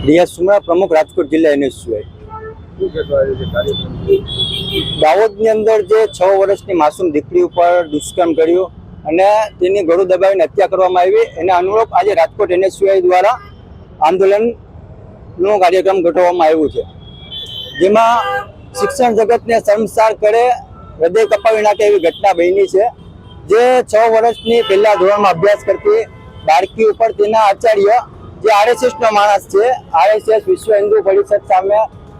DS Sumra, પ્રમુખ રાજકોટ જિલ્લા NSUI। દાહોદની અંદર જે 6 વર્ષની માસૂમ દીકરી ઉપર દુષ્કર્મ કર્યું અને તેની ગળું દબાવીને હત્યા કરવામાં આવી, એના અનુરૂપ આજે રાજકોટ NSUI દ્વારા આંદોલનનો કાર્યક્રમ ગોઠવવામાં આવ્યું છે, જેમાં શિક્ષણ જગતને શર્મસાર કરે, હૃદય કપાવી નાખે એવી ઘટના બની છે। જે 6 વર્ષની પહેલા ધોરણમાં અભ્યાસ કરતી બાળકી ઉપર તેના આચાર્ય, જે RSS નો માણસ છે, RSS વિશ્વ હિન્દુ પરિષદ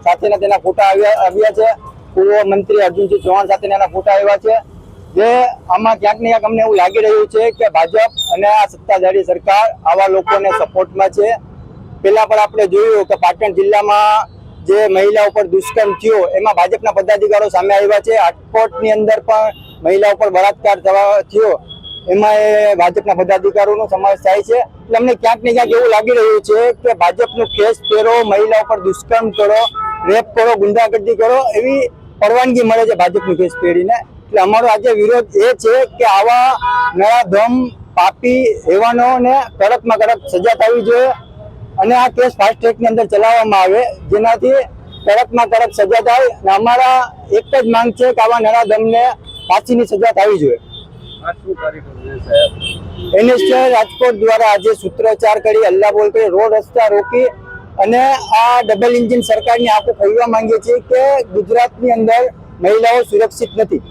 સાથેના તેના ફોટા આવ્યા છે। પૂર્વ મંત્રી અર્જુનસિંહ ચૌહાણ સાથેના ફોટા આવ્યા છે। જે આમાં ક્યાંક ને ક્યાંક અમને એવું લાગી રહ્યું છે કે ભાજપ અને આ સત્તાધારી સરકાર આવા લોકોને સપોર્ટમાં છે। પહેલા પણ આપણે જોયું કે પાટણ જિલ્લામાં જે મહિલા ઉપર દુષ્કર્મ થયો એમાં ભાજપના પદાધિકારીઓ સામે આવ્યા છે। રાજકોટની અંદર પણ મહિલા ઉપર બળાત્કાર થયો એમાં એ ભાજપના પદાધિકારીઓનો સમાવેશ થાય છે। એટલે અમને ક્યાંક ને ક્યાંક એવું લાગી રહ્યું છે કે ભાજપનું કેસ પહેરો, મહિલા ઉપર દુષ્કર્મ કરો, રેપ કરો, ગુંડાગર્દી કરો એવી પરવાનગી મળે છે ભાજપનું કેસ પહેરીને। એટલે અમારો આજે વિરોધ એ છે કે આવા નરાધમ પાપી હેવાનોને કડકમાં કડક સજા થવી જોઈએ અને આ કેસ ફાસ્ટ ટ્રેકની અંદર ચલાવવામાં આવે, જેનાથી કડકમાં કડક સજા થાય। અને અમારા એક જ માંગ છે કે આવા નરાધમને ફાંસીની સજા થવી જોઈએ। NSUI રાજકોટ દ્વારા આજે સૂત્રોચ્ચાર કરી, હલ્લા બોલ કરી, રોડ રસ્તા રોકી અને આ ડબલ એન્જિન સરકારની આંખો ખોલવા માંગીએ છીએ કે ગુજરાતની અંદર મહિલાઓ સુરક્ષિત નથી।